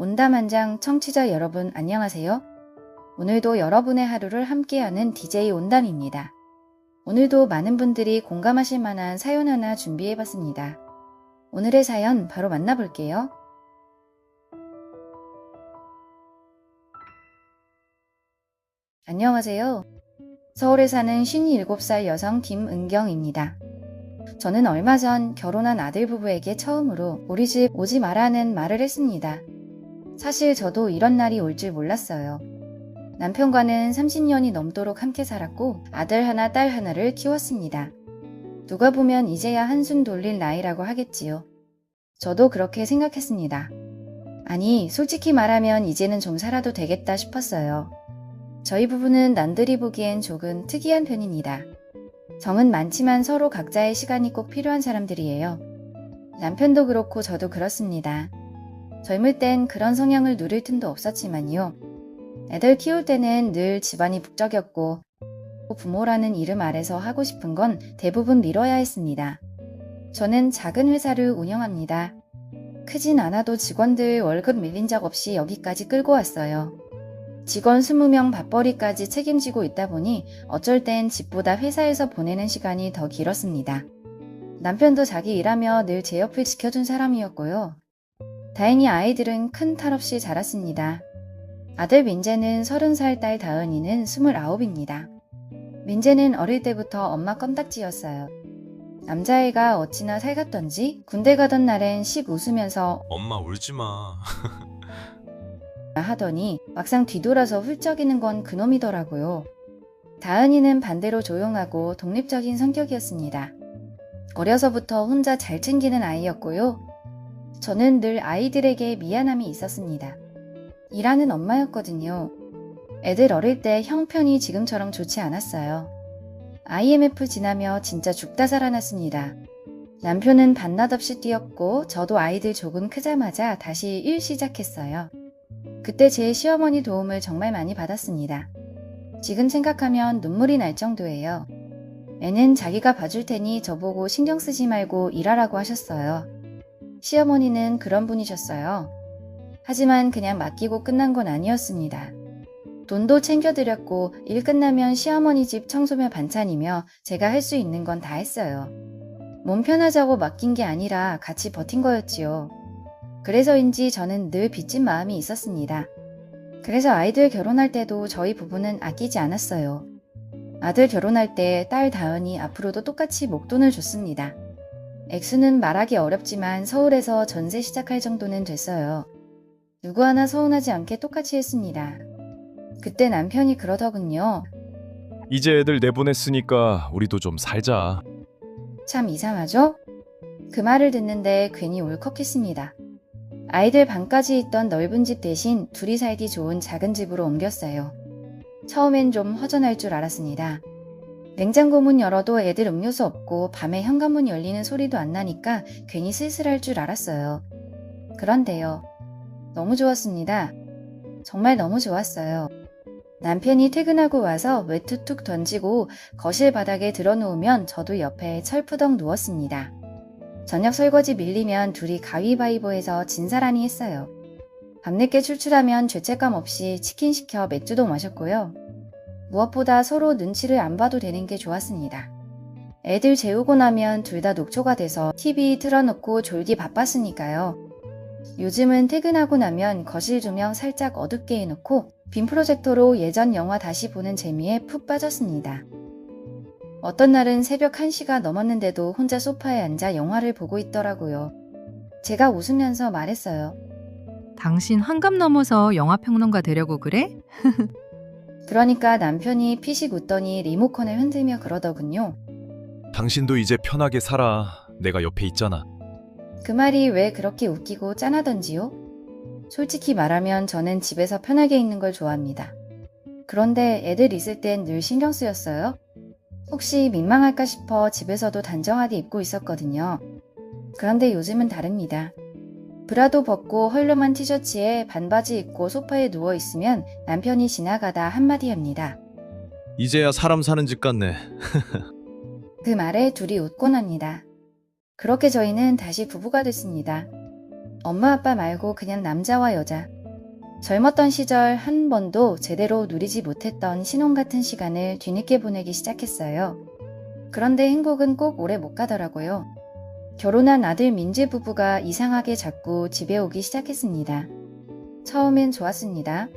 온담한장 청취자 여러분 안녕하세요. 오늘도 여러분의 하루를 함께하는 DJ 온담입니다. 오늘도 많은 분들이 공감하실 만한 사연 하나 준비해봤습니다. 오늘의 사연 바로 만나볼게요. 안녕하세요. 서울에 사는 57살 여성 김은경입니다. 저는 얼마 전 결혼한 아들 부부에게 처음으로 우리 집 오지 마라는 말을 했습니다. 사실 저도 이런 날이 올 줄 몰랐어요. 남편과는 30년이 넘도록 함께 살았고 아들 하나 딸 하나를 키웠습니다. 누가 보면 이제야 한숨 돌릴 나이라고 하겠지요. 저도 그렇게 생각했습니다. 아니, 솔직히 말하면 이제는 좀 살아도 되겠다 싶었어요. 저희 부부는 남들이 보기엔 조금 특이한 편입니다. 정은 많지만 서로 각자의 시간이 꼭 필요한 사람들이에요. 남편도 그렇고 저도 그렇습니다. 젊을 땐 그런 성향을 누릴 틈도 없었지만요. 애들 키울 때는 늘 집안이 북적였고 부모라는 이름 아래서 하고 싶은 건 대부분 미뤄야 했습니다. 저는 작은 회사를 운영합니다. 크진 않아도 직원들 월급 밀린 적 없이 여기까지 끌고 왔어요. 직원 20명 밥벌이까지 책임지고 있다 보니 어쩔 땐 집보다 회사에서 보내는 시간이 더 길었습니다. 남편도 자기 일하며 늘 제 옆을 지켜준 사람이었고요. 다행히 아이들은 큰 탈 없이 자랐습니다. 아들 민재는 30살, 딸 다은이는 29입니다. 민재는 어릴 때부터 엄마 껌딱지였어요. 남자애가 어찌나 살갑던지 군대 가던 날엔 씩 웃으면서 엄마 울지마. 하더니 막상 뒤돌아서 훌쩍이는 건 그놈이더라고요. 다은이는 반대로 조용하고 독립적인 성격이었습니다. 어려서부터 혼자 잘 챙기는 아이였고요. 저는 늘 아이들에게 미안함이 있었습니다. 일하는 엄마였거든요. 애들 어릴 때 형편이 지금처럼 좋지 않았어요. IMF 지나며 진짜 죽다 살아났습니다. 남편은 반낮 없이 뛰었고 저도 아이들 조금 크자마자 다시 일 시작했어요. 그때 제 시어머니 도움을 정말 많이 받았습니다. 지금 생각하면 눈물이 날 정도예요. 애는 자기가 봐줄 테니 저보고 신경 쓰지 말고 일하라고 하셨어요. 시어머니는 그런 분이셨어요. 하지만 그냥 맡기고 끝난 건 아니었습니다. 돈도 챙겨드렸고 일 끝나면 시어머니 집 청소며 반찬이며 제가 할 수 있는 건 다 했어요. 몸 편하자고 맡긴 게 아니라 같이 버틴 거였지요. 그래서인지 저는 늘 빚진 마음이 있었습니다. 그래서 아이들 결혼할 때도 저희 부부는 아끼지 않았어요. 아들 결혼할 때 딸 다은이 앞으로도 똑같이 목돈을 줬습니다. 액수는 말하기 어렵지만 서울에서 전세 시작할 정도는 됐어요. 누구 하나 서운하지 않게 똑같이 했습니다. 그때 남편이 그러더군요. 이제 애들 내보냈으니까 우리도 좀 살자. 참 이상하죠? 그 말을 듣는데 괜히 울컥했습니다. 아이들 방까지 있던 넓은 집 대신 둘이 살기 좋은 작은 집으로 옮겼어요. 처음엔 좀 허전할 줄 알았습니다. 냉장고 문 열어도 애들 음료수 없고 밤에 현관문 열리는 소리도 안 나니까 괜히 쓸쓸할 줄 알았어요. 그런데요. 너무 좋았습니다. 정말 너무 좋았어요. 남편이 퇴근하고 와서 외투 툭 던지고 거실 바닥에 들어놓으면 저도 옆에 철푸덕 누웠습니다. 저녁 설거지 밀리면 둘이 가위바위보해서 진사란이 했어요. 밤늦게 출출하면 죄책감 없이 치킨 시켜 맥주도 마셨고요. 무엇보다 서로 눈치를 안 봐도 되는 게 좋았습니다. 애들 재우고 나면 둘 다 녹초가 돼서 TV 틀어놓고 졸기 바빴으니까요. 요즘은 퇴근하고 나면 거실 조명 살짝 어둡게 해놓고 빔 프로젝터로 예전 영화 다시 보는 재미에 푹 빠졌습니다. 어떤 날은 새벽 1시가 넘었는데도 혼자 소파에 앉아 영화를 보고 있더라고요. 제가 웃으면서 말했어요. 당신 환갑 넘어서 영화평론가 되려고 그래? 그러니까 남편이 피식 웃더니 리모컨을 흔들며 그러더군요. 당신도 이제 편하게 살아. 내가 옆에 있잖아. 그 말이 왜 그렇게 웃기고 짠하던지요? 솔직히 말하면 저는 집에서 편하게 있는 걸 좋아합니다. 그런데 애들 있을 땐 늘 신경 쓰였어요. 혹시 민망할까 싶어 집에서도 단정하게 입고 있었거든요. 그런데 요즘은 다릅니다. 브라도 벗고 헐름한 티셔츠에 반바지 입고 소파에 누워있으면 남편이 지나가다 한마디 합니다. 이제야 사람 사는 집 같네. 그 말에 둘이 웃곤 합니다. 그렇게 저희는 다시 부부가 됐습니다. 엄마 아빠 말고 그냥 남자와 여자. 젊었던 시절 한 번도 제대로 누리지 못했던 신혼 같은 시간을 뒤늦게 보내기 시작했어요. 그런데 행복은 꼭 오래 못 가더라고요. 결혼한 아들 민재 부부가 이상하게 자꾸 집에 오기 시작했습니다. 처음엔 좋았습니다.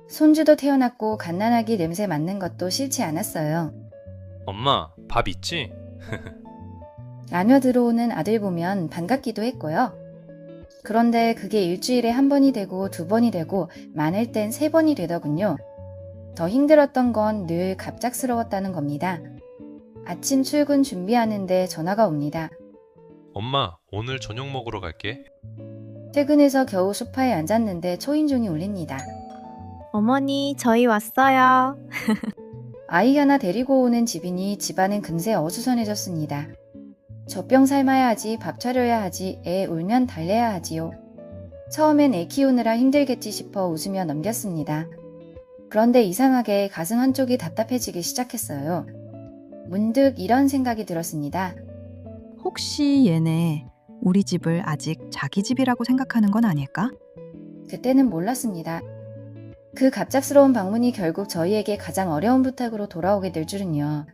손주도 태어났고 갓난아기 냄새 맡는 것도 싫지 않았어요. 엄마, 밥 있지? 나녀 들어오는 아들 보면 반갑기도 했고요. 그런데 그게 일주일에 한 번이 되고 두 번이 되고 많을 땐 세 번이 되더군요. 더 힘들었던 건 늘 갑작스러웠다는 겁니다. 아침 출근 준비하는데 전화가 옵니다. 엄마, 오늘 저녁 먹으러 갈게. 퇴근해서 겨우 소파에 앉았는데 초인종이 울립니다. 어머니, 저희 왔어요. 아이 하나 데리고 오는 집이니 집안은 금세 어수선해졌습니다. 젖병 삶아야 하지, 밥 차려야 하지, 애 울면 달래야 하지요. 처음엔 애 키우느라 힘들겠지 싶어 웃으며 넘겼습니다. 그런데 이상하게 가슴 한쪽이 답답해지기 시작했어요. 문득 이런 생각이 들었습니다. 혹시 얘네 우리 집을 아직 자기 집이라고 생각하는 건 아닐까? 그때는 몰랐습니다. 그 갑작스러운 방문이 결국 저희에게 가장 어려운 부탁으로 돌아오게 될 줄은요.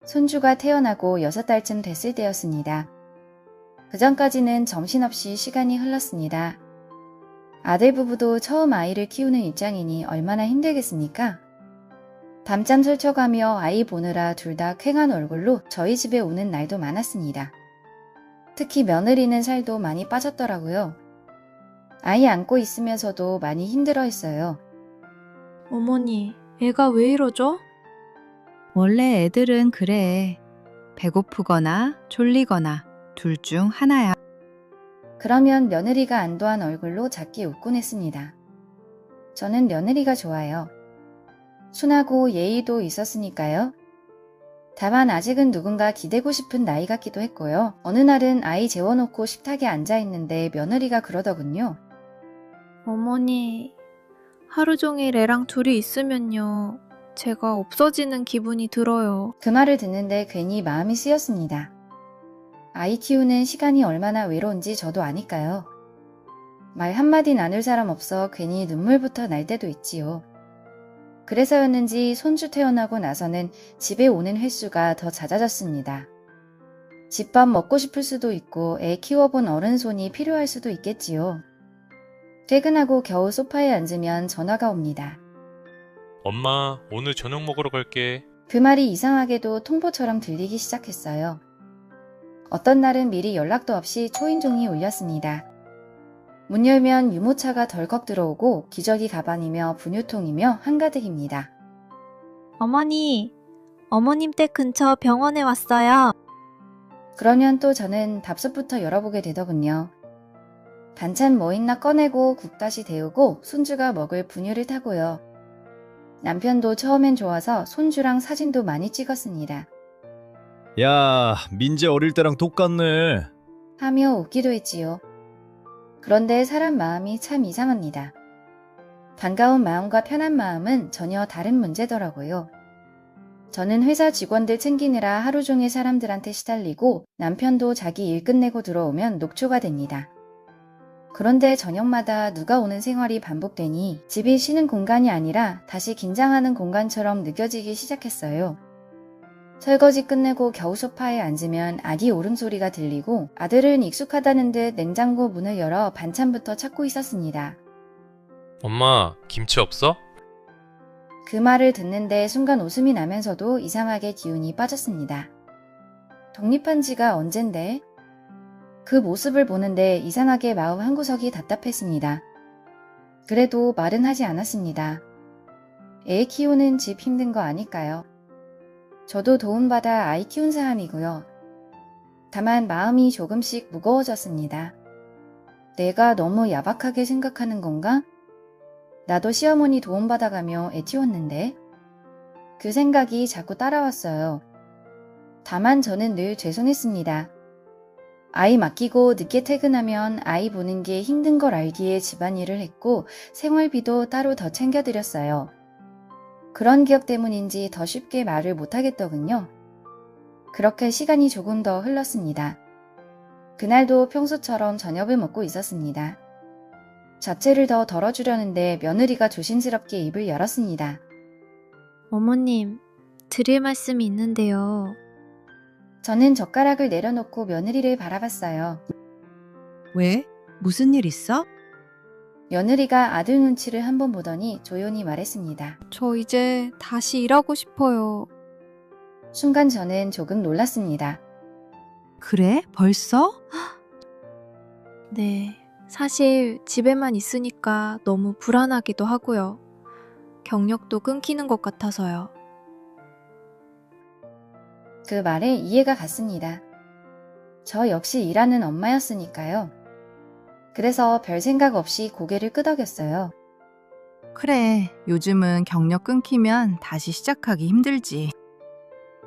손주가 태어나고 6달쯤 됐을 때였습니다. 그전까지는 정신없이 시간이 흘렀습니다. 아들 부부도 처음 아이를 키우는 입장이니 얼마나 힘들겠습니까? 밤잠 설쳐가며 아이 보느라 둘 다 쾌한 얼굴로 저희 집에 오는 날도 많았습니다. 특히 며느리는 살도 많이 빠졌더라고요. 아이 안고 있으면서도 많이 힘들어했어요. 어머니, 애가 왜 이러죠? 원래 애들은 그래. 배고프거나 졸리거나 둘 중 하나야. 그러면 며느리가 안도한 얼굴로 작게 웃곤 했습니다. 저는 며느리가 좋아요. 순하고 예의도 있었으니까요. 다만 아직은 누군가 기대고 싶은 나이 같기도 했고요. 어느 날은 아이 재워놓고 식탁에 앉아있는데 며느리가 그러더군요. 어머니, 하루 종일 애랑 둘이 있으면요. 제가 없어지는 기분이 들어요. 그 말을 듣는데 괜히 마음이 쓰였습니다. 아이 키우는 시간이 얼마나 외로운지 저도 아니까요. 말 한마디 나눌 사람 없어 괜히 눈물부터 날 때도 있지요. 그래서였는지 손주 태어나고 나서는 집에 오는 횟수가 더 잦아졌습니다. 집밥 먹고 싶을 수도 있고 애 키워본 어른 손이 필요할 수도 있겠지요. 퇴근하고 겨우 소파에 앉으면 전화가 옵니다. 엄마, 오늘 저녁 먹으러 갈게. 그 말이 이상하게도 통보처럼 들리기 시작했어요. 어떤 날은 미리 연락도 없이 초인종이 울렸습니다. 문 열면 유모차가 덜컥 들어오고 기저귀 가방이며 분유통이며 한가득입니다. 어머니, 어머님 댁 근처 병원에 왔어요. 그러면 또 저는 밥솥부터 열어보게 되더군요. 반찬 뭐 있나 꺼내고 국 다시 데우고 손주가 먹을 분유를 타고요. 남편도 처음엔 좋아서 손주랑 사진도 많이 찍었습니다. 야, 민재 어릴 때랑 똑같네. 하며 웃기도 했지요. 그런데 사람 마음이 참 이상합니다. 반가운 마음과 편한 마음은 전혀 다른 문제더라고요. 저는 회사 직원들 챙기느라 하루 종일 사람들한테 시달리고 남편도 자기 일 끝내고 들어오면 녹초가 됩니다. 그런데 저녁마다 누가 오는 생활이 반복되니 집이 쉬는 공간이 아니라 다시 긴장하는 공간처럼 느껴지기 시작했어요. 설거지 끝내고 겨우 소파에 앉으면 아기 울음소리가 들리고 아들은 익숙하다는 듯 냉장고 문을 열어 반찬부터 찾고 있었습니다. 엄마, 김치 없어? 그 말을 듣는데 순간 웃음이 나면서도 이상하게 기운이 빠졌습니다. 독립한 지가 언젠데? 그 모습을 보는데 이상하게 마음 한구석이 답답했습니다. 그래도 말은 하지 않았습니다. 애 키우는 집 힘든 거 아닐까요? 저도 도움받아 아이 키운 사람이고요. 다만 마음이 조금씩 무거워졌습니다. 내가 너무 야박하게 생각하는 건가? 나도 시어머니 도움받아가며 애 키웠는데. 그 생각이 자꾸 따라왔어요. 다만 저는 늘 죄송했습니다. 아이 맡기고 늦게 퇴근하면 아이 보는 게 힘든 걸 알기에 집안일을 했고 생활비도 따로 더 챙겨드렸어요. 그런 기억 때문인지 더 쉽게 말을 못하겠더군요. 그렇게 시간이 조금 더 흘렀습니다. 그날도 평소처럼 저녁을 먹고 있었습니다. 자체를 더 덜어주려는데 며느리가 조심스럽게 입을 열었습니다. 어머님, 드릴 말씀이 있는데요. 저는 젓가락을 내려놓고 며느리를 바라봤어요. 왜? 무슨 일 있어? 며느리가 아들 눈치를 한번 보더니 조용히 말했습니다. 저 이제 다시 일하고 싶어요. 순간 저는 조금 놀랐습니다. 그래? 벌써? 네, 사실 집에만 있으니까 너무 불안하기도 하고요. 경력도 끊기는 것 같아서요. 그 말에 이해가 갔습니다. 저 역시 일하는 엄마였으니까요. 그래서 별 생각 없이 고개를 끄덕였어요. 그래, 요즘은 경력 끊기면 다시 시작하기 힘들지.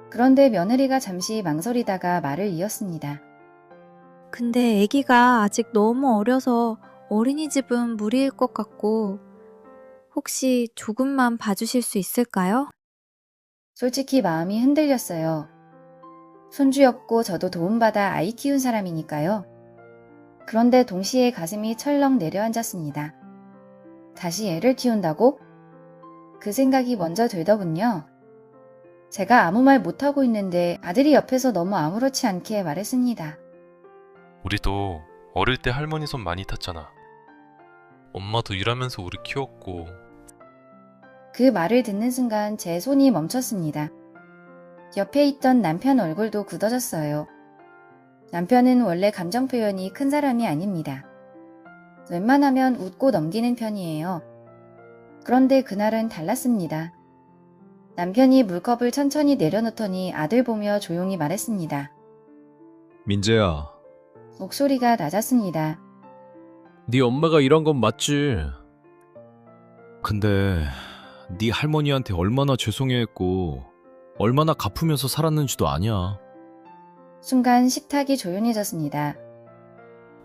그런데 며느리가 잠시 망설이다가 말을 이었습니다. 근데 아기가 아직 너무 어려서 어린이집은 무리일 것 같고 혹시 조금만 봐주실 수 있을까요? 솔직히 마음이 흔들렸어요. 손주였고 저도 도움받아 아이 키운 사람이니까요. 그런데 동시에 가슴이 철렁 내려앉았습니다. 다시 애를 키운다고? 그 생각이 먼저 들더군요. 제가 아무 말 못하고 있는데 아들이 옆에서 너무 아무렇지 않게 말했습니다. 우리도 어릴 때 할머니 손 많이 탔잖아. 엄마도 일하면서 우리 키웠고. 그 말을 듣는 순간 제 손이 멈췄습니다. 옆에 있던 남편 얼굴도 굳어졌어요. 남편은 원래 감정 표현이 큰 사람이 아닙니다. 웬만하면 웃고 넘기는 편이에요. 그런데 그날은 달랐습니다. 남편이 물컵을 천천히 내려놓더니 아들 보며 조용히 말했습니다. 민재야, 목소리가 낮았습니다. 네 엄마가 일한 건 맞지? 근데 네 할머니한테 얼마나 죄송해했고 얼마나 갚으면서 살았는지도 아냐. 순간 식탁이 조용해졌습니다.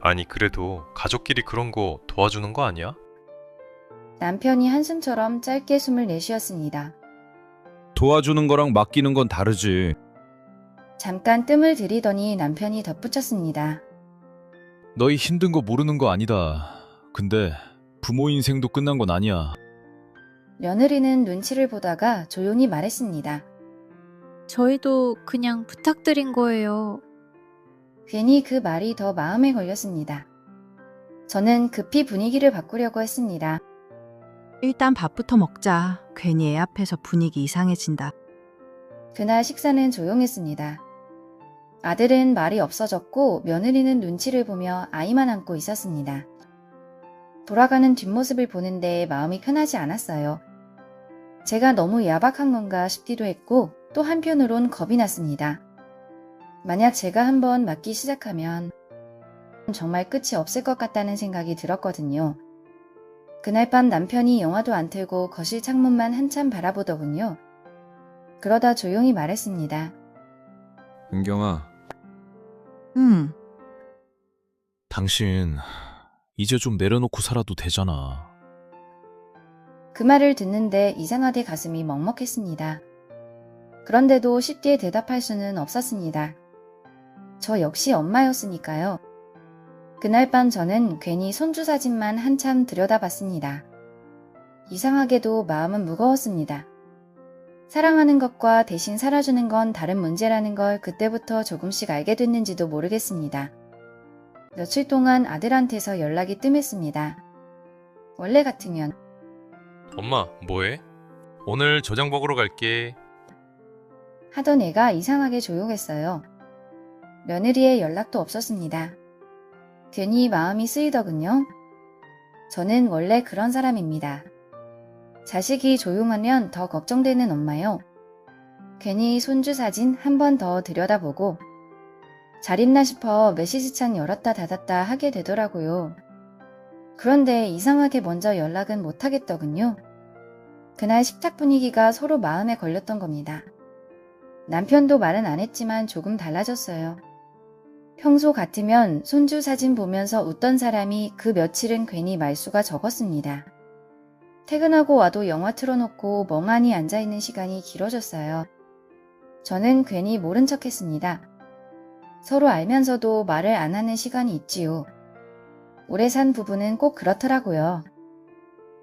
아니 그래도 가족끼리 그런 거 도와주는 거 아니야? 남편이 한숨처럼 짧게 숨을 내쉬었습니다. 도와주는 거랑 맡기는 건 다르지. 잠깐 뜸을 들이더니 남편이 덧붙였습니다. 너희 힘든 거 모르는 거 아니다. 근데 부모 인생도 끝난 건 아니야. 며느리는 눈치를 보다가 조용히 말했습니다. 저희도 그냥 부탁드린 거예요. 괜히 그 말이 더 마음에 걸렸습니다. 저는 급히 분위기를 바꾸려고 했습니다. 일단 밥부터 먹자. 괜히 애 앞에서 분위기 이상해진다. 그날 식사는 조용했습니다. 아들은 말이 없어졌고 며느리는 눈치를 보며 아이만 안고 있었습니다. 돌아가는 뒷모습을 보는데 마음이 편하지 않았어요. 제가 너무 야박한 건가 싶기도 했고 또 한편으론 겁이 났습니다. 만약 제가 한번 맞기 시작하면 정말 끝이 없을 것 같다는 생각이 들었거든요. 그날 밤 남편이 영화도 안 틀고 거실 창문만 한참 바라보더군요. 그러다 조용히 말했습니다. 은경아, 응, 당신 이제 좀 내려놓고 살아도 되잖아. 그 말을 듣는데 이상하게 가슴이 먹먹했습니다. 그런데도 쉽게 대답할 수는 없었습니다. 저 역시 엄마였으니까요. 그날 밤 저는 괜히 손주 사진만 한참 들여다봤습니다. 이상하게도 마음은 무거웠습니다. 사랑하는 것과 대신 살아주는 건 다른 문제라는 걸 그때부터 조금씩 알게 됐는지도 모르겠습니다. 며칠 동안 아들한테서 연락이 뜸했습니다. 원래 같으면 엄마 뭐해? 오늘 저장 먹으러 갈게. 하던 애가 이상하게 조용했어요. 며느리의 연락도 없었습니다. 괜히 마음이 쓰이더군요. 저는 원래 그런 사람입니다. 자식이 조용하면 더 걱정되는 엄마요. 괜히 손주 사진 한 번 더 들여다보고 잘 있나 싶어 메시지창 열었다 닫았다 하게 되더라고요. 그런데 이상하게 먼저 연락은 못하겠더군요. 그날 식탁 분위기가 서로 마음에 걸렸던 겁니다. 남편도 말은 안 했지만 조금 달라졌어요. 평소 같으면 손주 사진 보면서 웃던 사람이 그 며칠은 괜히 말수가 적었습니다. 퇴근하고 와도 영화 틀어놓고 멍하니 앉아있는 시간이 길어졌어요. 저는 괜히 모른 척했습니다. 서로 알면서도 말을 안 하는 시간이 있지요. 오래 산 부부는 꼭 그렇더라고요.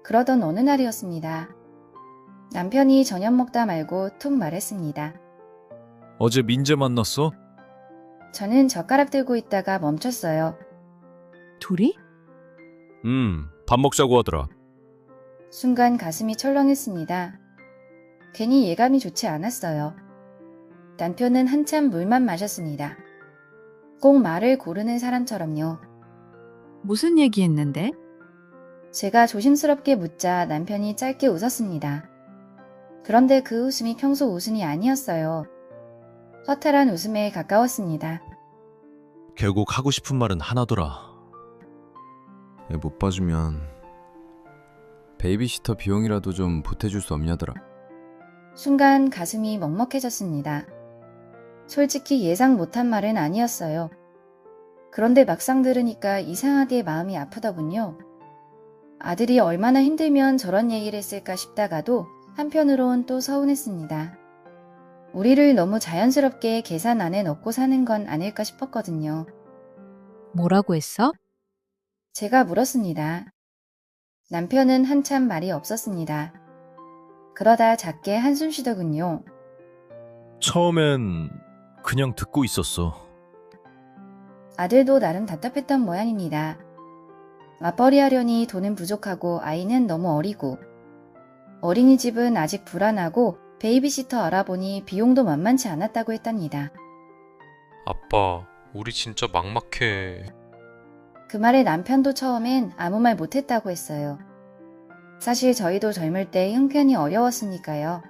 그러던 어느 날이었습니다. 남편이 저녁 먹다 말고 툭 말했습니다. 어제 민재 만났어? 저는 젓가락 들고 있다가 멈췄어요. 둘이? 밥 먹자고 하더라. 순간 가슴이 철렁했습니다. 괜히 예감이 좋지 않았어요. 남편은 한참 물만 마셨습니다. 꼭 말을 고르는 사람처럼요. 무슨 얘기했는데? 제가 조심스럽게 묻자 남편이 짧게 웃었습니다. 그런데 그 웃음이 평소 웃음이 아니었어요. 허탈한 웃음에 가까웠습니다. 결국 하고 싶은 말은 하나더라. 애 못 봐주면 베이비시터 비용이라도 좀 보태줄 수 없냐더라. 순간 가슴이 먹먹해졌습니다. 솔직히 예상 못한 말은 아니었어요. 그런데 막상 들으니까 이상하게 마음이 아프더군요. 아들이 얼마나 힘들면 저런 얘기를 했을까 싶다가도 한편으론 또 서운했습니다. 우리를 너무 자연스럽게 계산 안에 넣고 사는 건 아닐까 싶었거든요. 뭐라고 했어? 제가 물었습니다. 남편은 한참 말이 없었습니다. 그러다 작게 한숨 쉬더군요. 처음엔 그냥 듣고 있었어. 아들도 나름 답답했던 모양입니다. 맞벌이 하려니 돈은 부족하고 아이는 너무 어리고 어린이집은 아직 불안하고 베이비시터 알아보니 비용도 만만치 않았다고 했답니다. 아빠, 우리 진짜 막막해. 그 말에 남편도 처음엔 아무 말 못했다고 했어요. 사실 저희도 젊을 때 형편이 어려웠으니까요.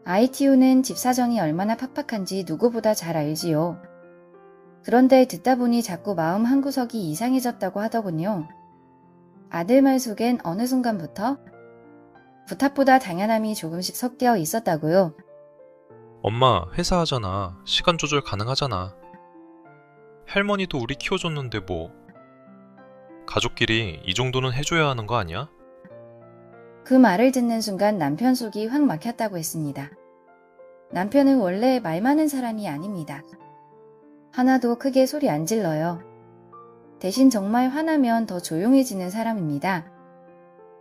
ITU는 집 사정이 얼마나 팍팍한지 누구보다 잘 알지요. 그런데 듣다 보니 자꾸 마음 한구석이 이상해졌다고 하더군요. 아들 말 속엔 어느 순간부터 부탁보다 당연함이 조금씩 섞여 있었다고요. 엄마, 회사 하잖아. 시간 조절 가능하잖아. 할머니도 우리 키워줬는데 뭐. 가족끼리 이 정도는 해줘야 하는 거 아니야? 그 말을 듣는 순간 남편 속이 확 막혔다고 했습니다. 남편은 원래 말 많은 사람이 아닙니다. 하나도 크게 소리 안 질러요. 대신 정말 화나면 더 조용해지는 사람입니다.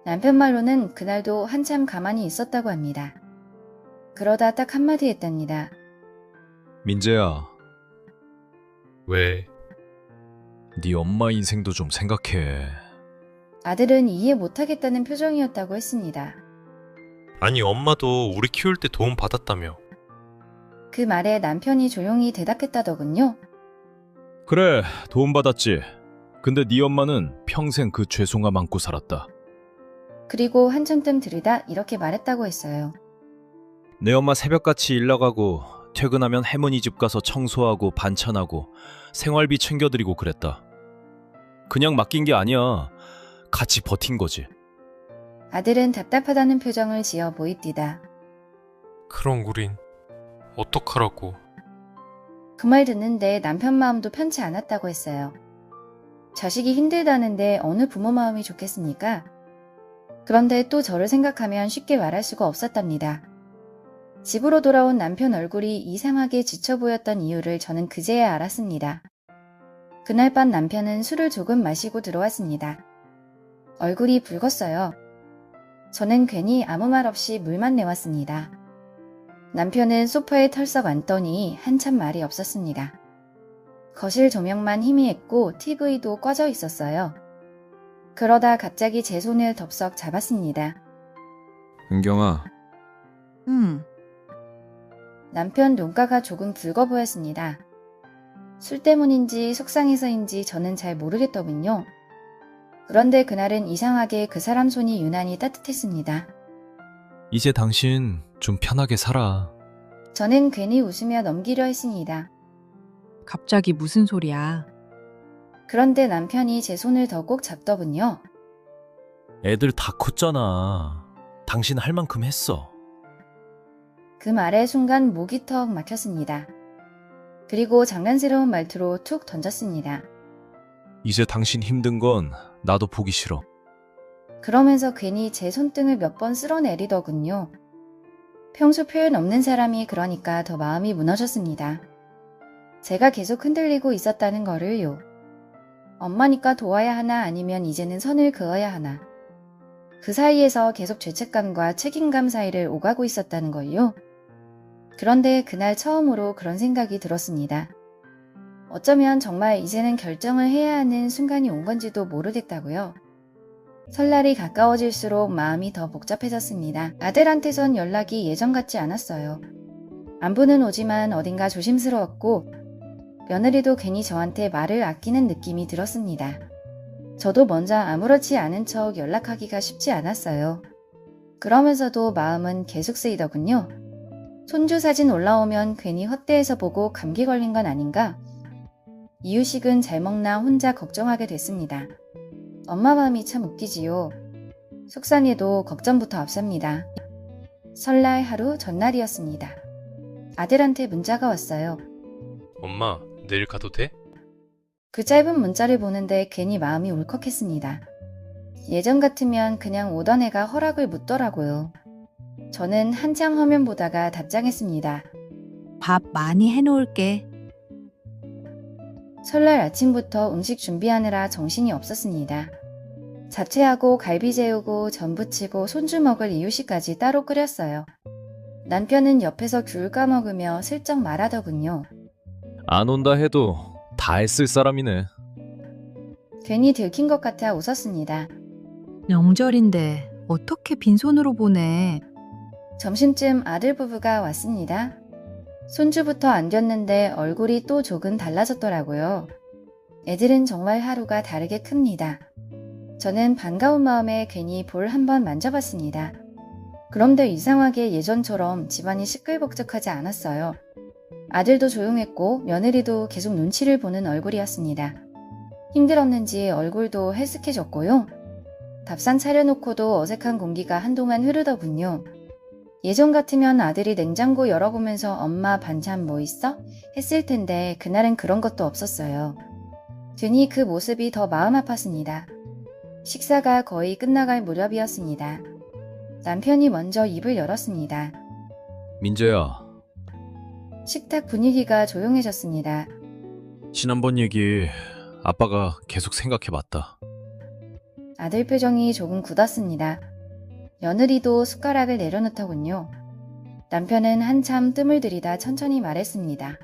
남편 말로는 그날도 한참 가만히 있었다고 합니다. 그러다 딱 한마디 했답니다. 민재야, 왜? 네 엄마 인생도 좀 생각해. 아들은 이해 못하겠다는 표정이었다고 했습니다. 아니, 엄마도 우리 키울 때 도움 받았다며. 그 말에 남편이 조용히 대답했다더군요. 그래, 도움받았지. 근데 네 엄마는 평생 그 죄송함 안고 살았다. 그리고 한참 뜸 들이다 이렇게 말했다고 했어요. 내 엄마 새벽같이 일 나가고 퇴근하면 할머니 집 가서 청소하고 반찬하고 생활비 챙겨드리고 그랬다. 그냥 맡긴 게 아니야. 같이 버틴 거지. 아들은 답답하다는 표정을 지어 보입디다. 그럼 우린 어떡하라고. 그 말 듣는데 남편 마음도 편치 않았다고 했어요. 자식이 힘들다는데 어느 부모 마음이 좋겠습니까? 그런데 또 저를 생각하면 쉽게 말할 수가 없었답니다. 집으로 돌아온 남편 얼굴이 이상하게 지쳐 보였던 이유를 저는 그제야 알았습니다. 그날 밤 남편은 술을 조금 마시고 들어왔습니다. 얼굴이 붉었어요. 저는 괜히 아무 말 없이 물만 내왔습니다. 남편은 소파에 털썩 앉더니 한참 말이 없었습니다. 거실 조명만 희미했고 TV도 꺼져 있었어요. 그러다 갑자기 제 손을 덥석 잡았습니다. 은경아, 남편 눈가가 조금 붉어 보였습니다. 술 때문인지 속상해서인지 저는 잘 모르겠더군요. 그런데 그날은 이상하게 그 사람 손이 유난히 따뜻했습니다. 이제 당신 좀 편하게 살아. 저는 괜히 웃으며 넘기려 했습니다. 갑자기 무슨 소리야? 그런데 남편이 제 손을 더 꼭 잡더군요. 애들 다 컸잖아. 당신 할 만큼 했어. 그 말에 순간 목이 턱 막혔습니다. 그리고 장난스러운 말투로 툭 던졌습니다. 이제 당신 힘든 건 나도 보기 싫어. 그러면서 괜히 제 손등을 몇 번 제가 계속 흔들리고 있었다는 거를요. 엄마니까 도와야 하나 아니면 이제는 선을 그어야 하나. 그 사이에서 계속 죄책감과 책임감 사이를 오가고 있었다는 걸요. 그런데 그날 처음으로 그런 생각이 들었습니다. 어쩌면 정말 이제는 결정을 해야 하는 순간이 온 건지도 모르겠다고요. 설날이 가까워질수록 마음이 더 복잡해졌습니다. 아들한테선 연락이 예전 같지 않았어요. 안부는 오지만 어딘가 조심스러웠고 며느리도 괜히 저한테 말을 아끼는 느낌이 들었습니다. 저도 먼저 아무렇지 않은 척 연락하기가 쉽지 않았어요. 그러면서도 마음은 계속 쓰이더군요. 손주 사진 올라오면 괜히 헛되에서 보고 감기 걸린 건 아닌가? 이유식은 잘 먹나 혼자 걱정하게 됐습니다. 엄마 마음이 참 웃기지요. 속상해도 걱정부터 앞섭니다. 설날 하루 전날이었습니다. 아들한테 문자가 왔어요. 엄마, 내일 가도 돼? 그 짧은 문자를 보는데 괜히 마음이 울컥했습니다. 예전 같으면 그냥 오던 애가 허락을 묻더라고요. 저는 한참 화면 보다가 답장했습니다. 밥 많이 해놓을게. 설날 아침부터 음식 준비하느라 정신이 없었습니다. 잡채하고 갈비 재우고 전 부치고 손주 먹을 이유식까지 따로 끓였어요. 남편은 옆에서 귤 까먹으며 슬쩍 말하더군요. 안 온다 해도 다 했을 사람이네. 괜히 들킨 것 같아 웃었습니다. 명절인데 어떻게 빈손으로 보내? 점심쯤 아들 부부가 왔습니다. 손주부터 안겼는데 얼굴이 또 조금 달라졌더라고요. 애들은 정말 하루가 다르게 큽니다. 저는 반가운 마음에 괜히 볼 한번 만져봤습니다. 그런데 이상하게 예전처럼 집안이 시끌벅적하지 않았어요. 아들도 조용했고 며느리도 계속 눈치를 보는 얼굴이었습니다. 힘들었는지 얼굴도 헬쓱해졌고요. 밥상 차려놓고도 어색한 공기가 한동안 흐르더군요. 예전 같으면 아들이 냉장고 열어보면서 엄마 반찬 뭐 있어? 했을 텐데 그날은 그런 것도 없었어요. 괜히 그 모습이 더 마음 아팠습니다. 식사가 거의 끝나갈 무렵이었습니다. 남편이 먼저 입을 열었습니다. 민재야, 식탁 분위기가 조용해졌습니다. 지난번 얘기 아빠가 계속 생각해봤다. 아들 표정이 조금 굳었습니다. 며느리도 숟가락을 내려놓더군요. 남편은 한참 뜸을 들이다 천천히 말했습니다.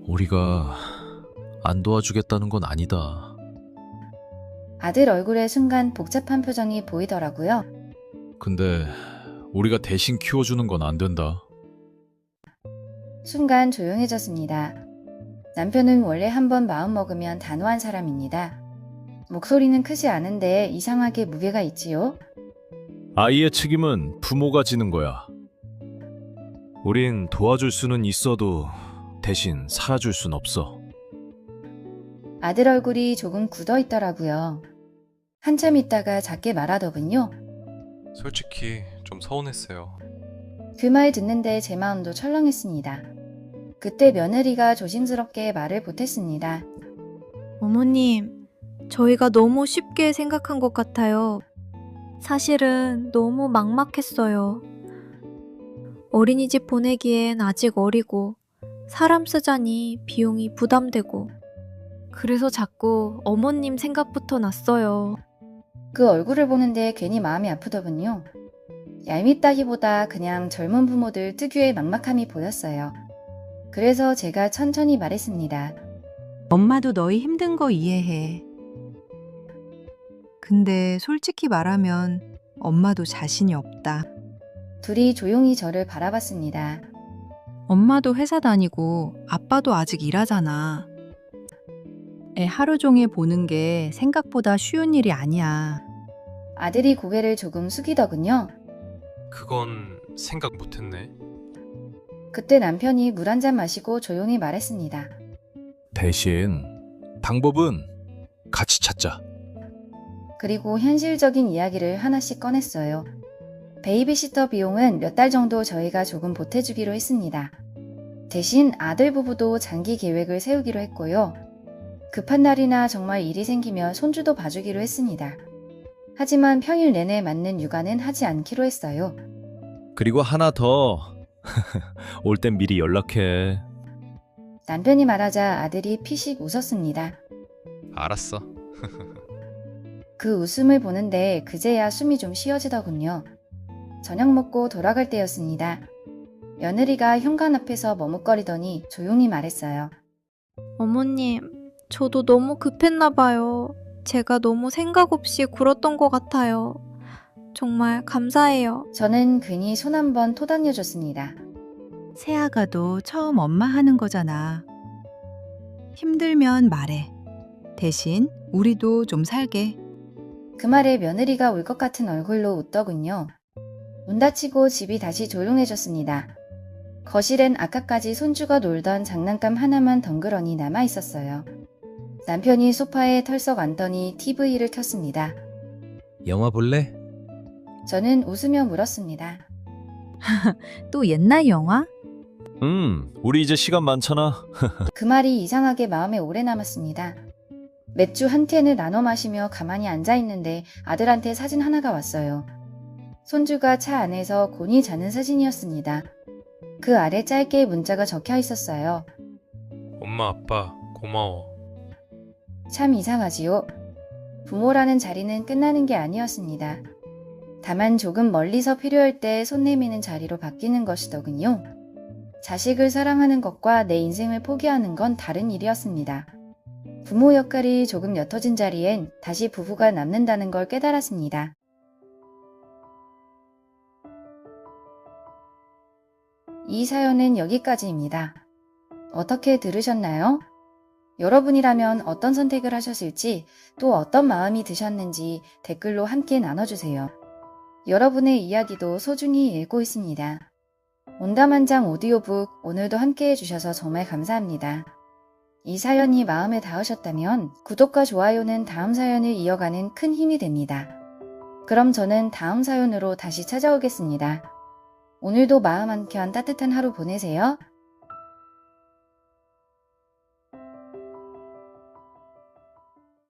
우리가 안 도와주겠다는 건 아니다. 아들 얼굴에 순간 복잡한 표정이 보이더라고요. 근데 우리가 대신 키워주는 건 안 된다. 순간 조용해졌습니다. 남편은 원래 한번 마음먹으면 단호한 사람입니다. 목소리는 크지 않은데 이상하게 무게가 있지요. 아이의 책임은 부모가 지는 거야. 우린 도와줄 수는 있어도 대신 살아줄 순 없어. 아들 얼굴이 조금 굳어 있더라고요. 한참 있다가 작게 말하더군요. 솔직히 좀 서운했어요. 그 말 듣는데 제 마음도 철렁했습니다. 그때 며느리가 조심스럽게 말을 보탰습니다. 어머님, 저희가 너무 쉽게 생각한 것 같아요. 사실은 너무 막막했어요. 어린이집 보내기엔 아직 어리고 사람 쓰자니 비용이 부담되고 그래서 자꾸 어머님 생각부터 났어요. 그 얼굴을 보는데 괜히 마음이 아프더군요. 얄밉다기보다 그냥 젊은 부모들 특유의 막막함이 보였어요. 그래서 제가 천천히 말했습니다. 엄마도 너희 힘든 거 이해해. 근데 솔직히 말하면 엄마도 자신이 없다. 둘이 조용히 저를 바라봤습니다. 엄마도 회사 다니고 아빠도 아직 일하잖아. 애 하루 종일 보는 게 생각보다 쉬운 일이 아니야. 아들이 고개를 조금 숙이더군요. 그건 생각 못했네. 그때 남편이 물 한 잔 마시고 조용히 말했습니다. 대신 방법은 같이 찾자. 그리고 현실적인 이야기를 하나씩 꺼냈어요. 베이비시터 비용은 몇 달 정도 저희가 조금 보태주기로 했습니다. 대신 아들 부부도 장기 계획을 세우기로 했고요. 급한 날이나 정말 일이 생기면 손주도 봐주기로 했습니다. 하지만 평일 내내 맞는 육아는 하지 않기로 했어요. 그리고 하나 더. 올 땐 미리 연락해. 남편이 말하자 아들이 피식 웃었습니다. 알았어. 그 웃음을 보는데 그제야 숨이 좀 쉬어지더군요. 저녁 먹고 돌아갈 때였습니다. 며느리가 현관 앞에서 머뭇거리더니 조용히 말했어요. 어머님, 저도 너무 급했나 봐요. 제가 너무 생각 없이 굴었던 것 같아요. 정말 감사해요. 저는 괜히 손 한번 토닥여줬습니다. 새아가도 처음 엄마 하는 거잖아. 힘들면 말해. 대신 우리도 좀 살게. 그 말에 며느리가 울 것 같은 얼굴로 웃더군요. 문 닫히고 집이 다시 조용해졌습니다. 거실엔 아까까지 손주가 놀던 장난감 하나만 덩그러니 남아 있었어요. 남편이 소파에 털썩 앉더니 TV를 켰습니다. 영화 볼래? 저는 웃으며 물었습니다. 또 옛날 영화? 우리 이제 시간 많잖아. 그 말이 이상하게 마음에 오래 남았습니다. 맥주 한 캔을 나눠 마시며 가만히 앉아있는데 아들한테 사진 하나가 왔어요. 손주가 차 안에서 곤히 자는 사진이었습니다. 그 아래 짧게 문자가 적혀 있었어요. 엄마, 아빠, 고마워. 참 이상하지요. 부모라는 자리는 끝나는 게 아니었습니다. 다만 조금 멀리서 필요할 때 손 내미는 자리로 바뀌는 것이더군요. 자식을 사랑하는 것과 내 인생을 포기하는 건 다른 일이었습니다. 부모 역할이 조금 옅어진 자리엔 다시 부부가 남는다는 걸 깨달았습니다. 이 사연은 여기까지입니다. 어떻게 들으셨나요? 여러분이라면 어떤 선택을 하셨을지 또 어떤 마음이 드셨는지 댓글로 함께 나눠주세요. 여러분의 이야기도 소중히 읽고 있습니다. 온담한장 오디오북 오늘도 함께 해주셔서 정말 감사합니다. 이 사연이 마음에 닿으셨다면 구독과 좋아요는 다음 사연을 이어가는 큰 힘이 됩니다. 그럼 저는 다음 사연으로 다시 찾아오겠습니다. 오늘도 마음 한켠 따뜻한 하루 보내세요.